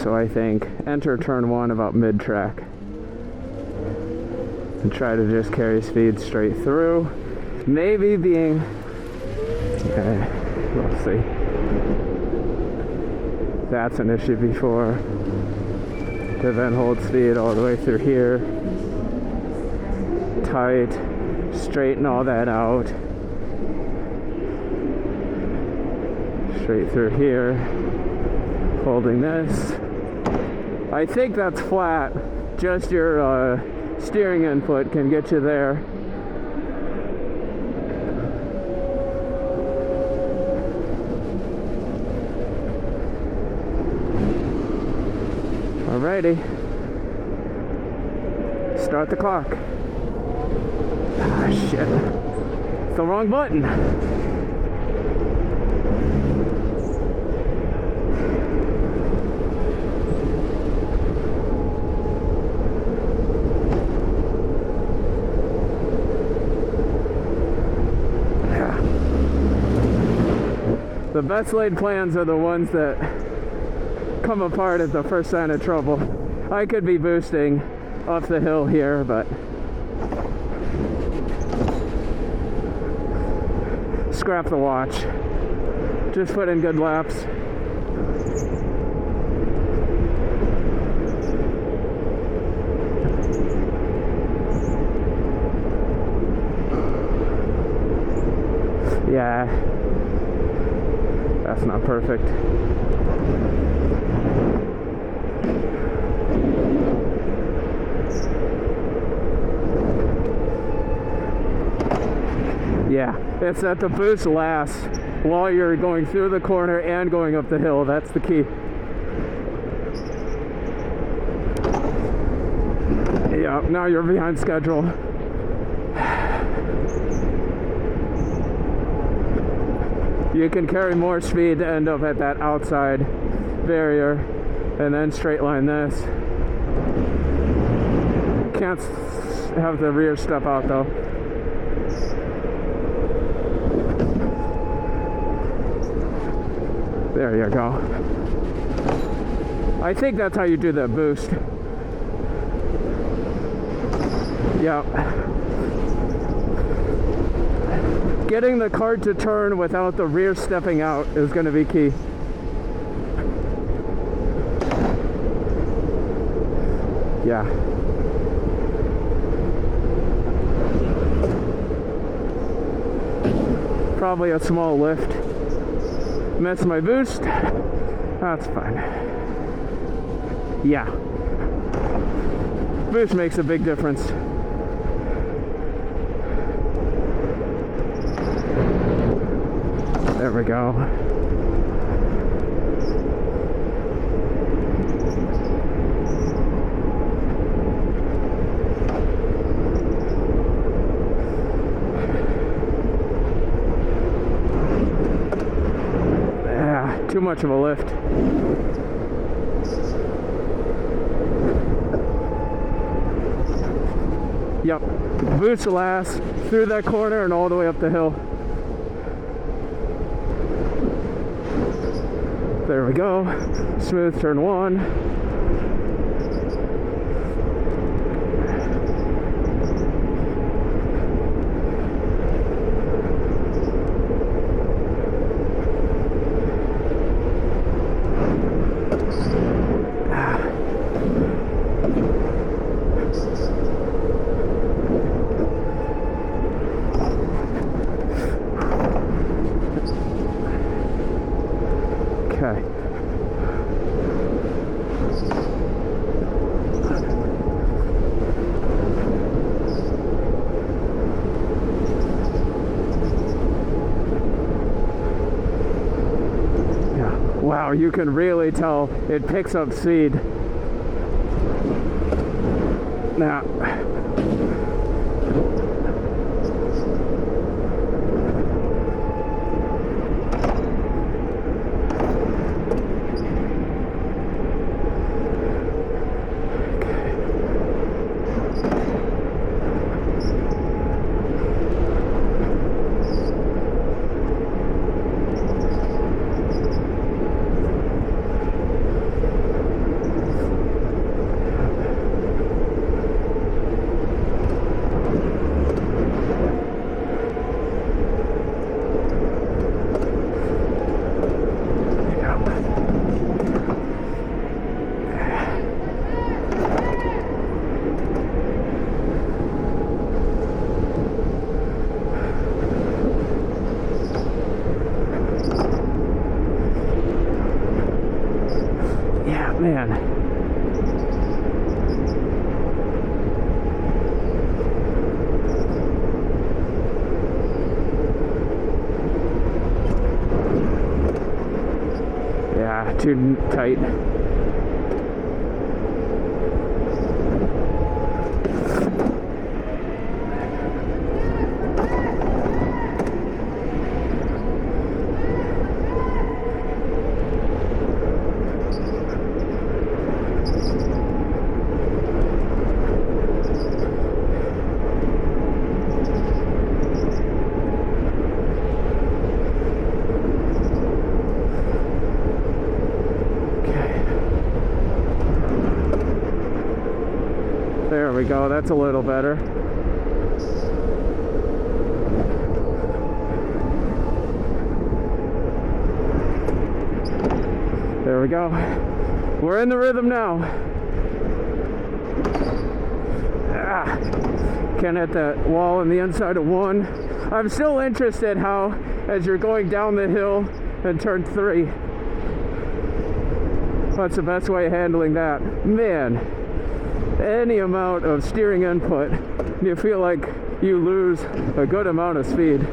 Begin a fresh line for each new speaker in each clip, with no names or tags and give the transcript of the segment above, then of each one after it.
So I think enter turn 1 about mid-track. And try to just carry speed straight through. Maybe being... Okay, we'll see. That's an issue before. To then hold speed all the way through here. Tight. Straighten all that out. Straight through here. Holding this. I think that's flat. Just your steering input can get you there. Alrighty. Start the clock. Ah, shit. It's the wrong button. The best laid plans are the ones that come apart at the first sign of trouble. I could be boosting off the hill here, but scrap the watch. Just put in good laps. Yeah. That's not perfect. Yeah, it's that the boost lasts while you're going through the corner and going up the hill. That's the key. Yeah, now you're behind schedule. You can carry more speed to end up at that outside barrier and then straight line this. Can't have the rear step out though. There you go. I think that's how you do that boost. Yep. Getting the kart to turn without the rear stepping out is going to be key. Yeah. Probably a small lift. Missed my boost. That's fine. Yeah. Boost makes a big difference. There we go. Yeah, too much of a lift. Yep, boost last through that corner and all the way up the hill. There we go. Smooth turn 1. Okay. Yeah. Wow, you can really tell it picks up speed. Now, Man. Yeah, too tight. There we go, that's a little better. There we go. We're in the rhythm now. Can't hit that wall on the inside of one. I'm still interested how, as you're going down the hill in turn 3, what's the best way of handling that? Man, any amount of steering input, you feel like you lose a good amount of speed.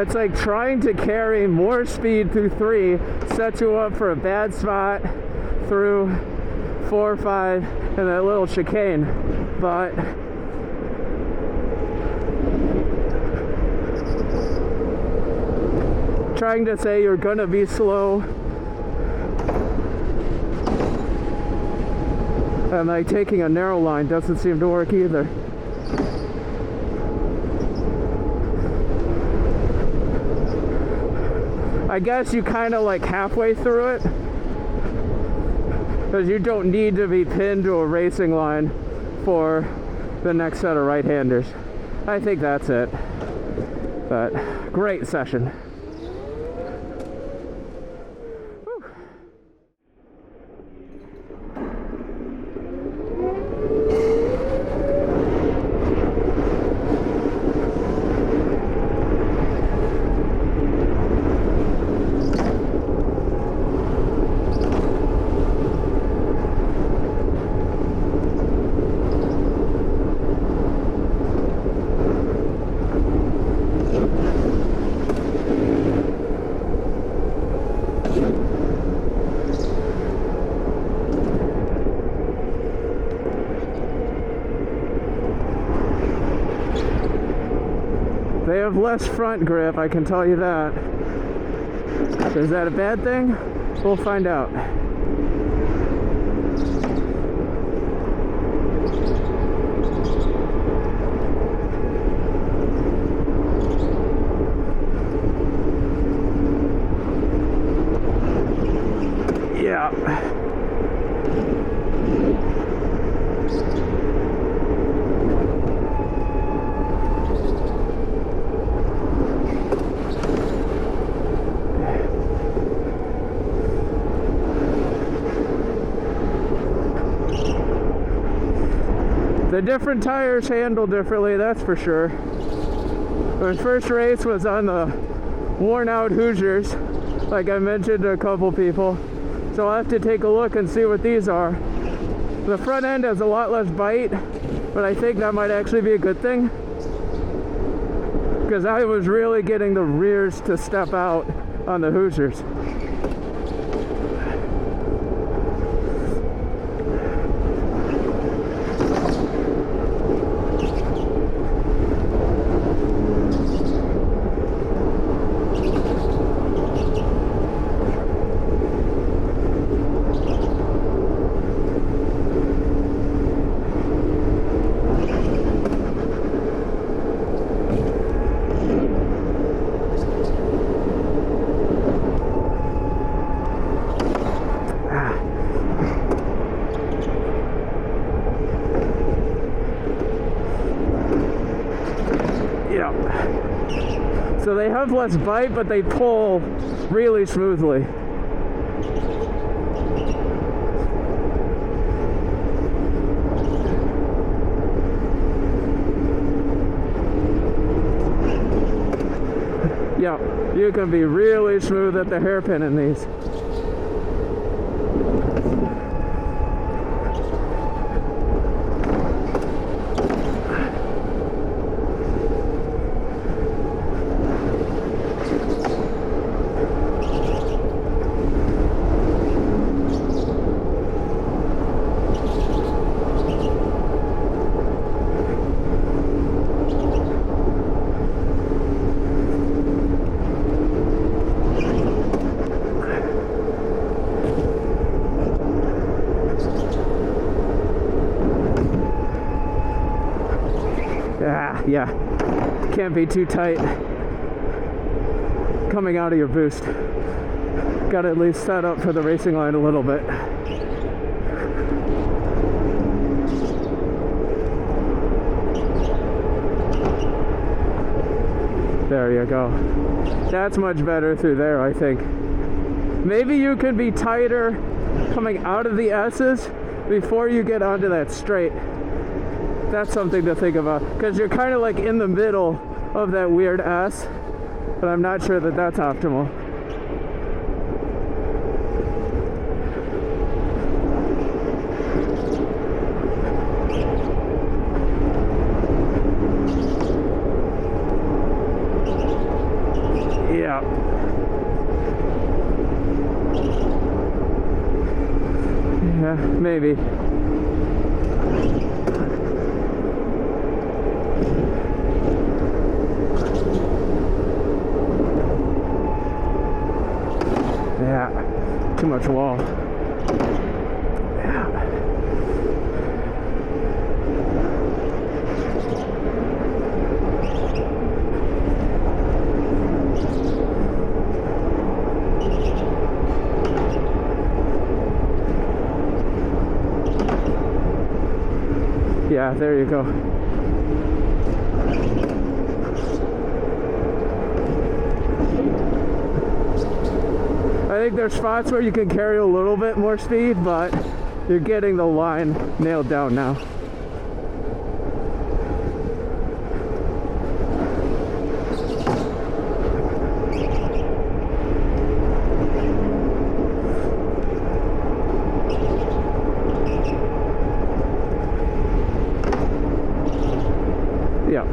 It's like trying to carry more speed through 3 sets you up for a bad spot through 4, 5, and that little chicane. But trying to say you're gonna be slow and like taking a narrow line doesn't seem to work either. I guess you kind of like halfway through it, because you don't need to be pinned to a racing line for the next set of right-handers. I think that's it. But great session. They have less front grip, I can tell you that. Is that a bad thing? We'll find out. Yeah. The different tires handle differently, that's for sure. My first race was on the worn out Hoosiers, like I mentioned to a couple people. So I'll have to take a look and see what these are. The front end has a lot less bite, but I think that might actually be a good thing, because I was really getting the rears to step out on the Hoosiers. have less bite, but they pull really smoothly. Yeah, you can be really smooth at the hairpin in these. Yeah, can't be too tight coming out of your boost. Got to at least set up for the racing line a little bit. There you go. That's much better through there, I think. Maybe you can be tighter coming out of the S's before you get onto that straight. That's something to think about, because you're kind of like in the middle of that weird S, but I'm not sure that that's optimal. Yeah. Yeah, maybe. Yeah, too much wall. Yeah. Yeah, there you go. I think there's spots where you can carry a little bit more speed, but you're getting the line nailed down now. Yeah.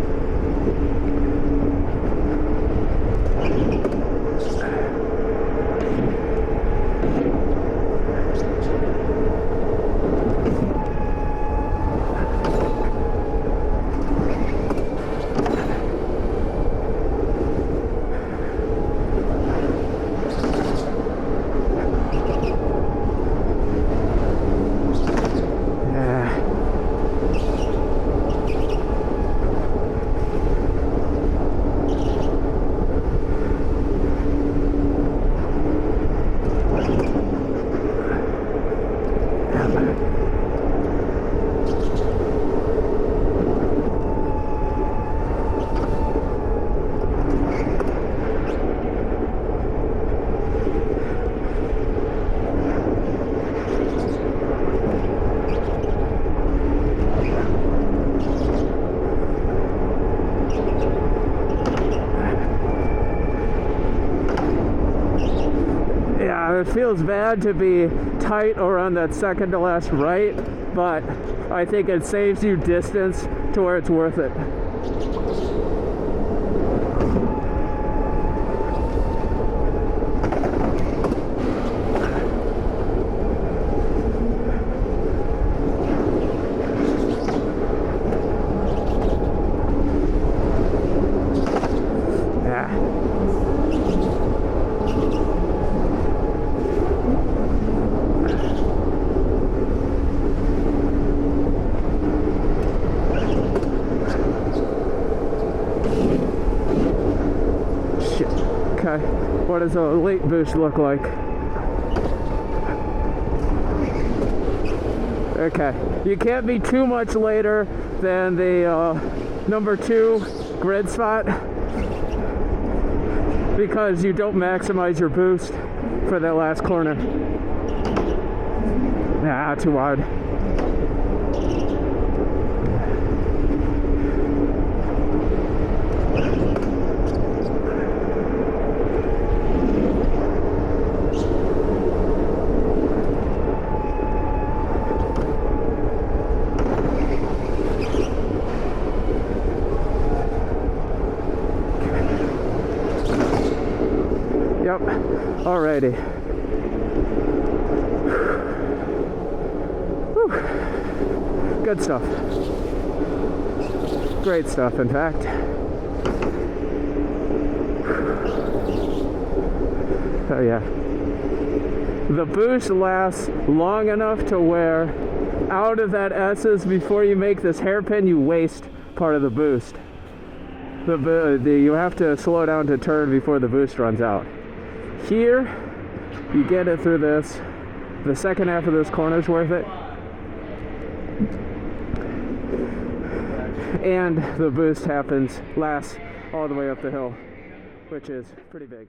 It feels bad to be tight or on that second to last right, but I think it saves you distance to where it's worth it. Okay, what does a late boost look like? Okay, you can't be too much later than the number 2 grid spot. because you don't maximize your boost for that last corner. Nah, too wide. Yep, alrighty. Whew. Good stuff. Great stuff, in fact. Oh yeah. The boost lasts long enough to where out of that S's before you make this hairpin, you waste part of the boost. You have to slow down to turn before the boost runs out. Here, you get it through this. The second half of this corner is worth it. And the boost lasts all the way up the hill, which is pretty big.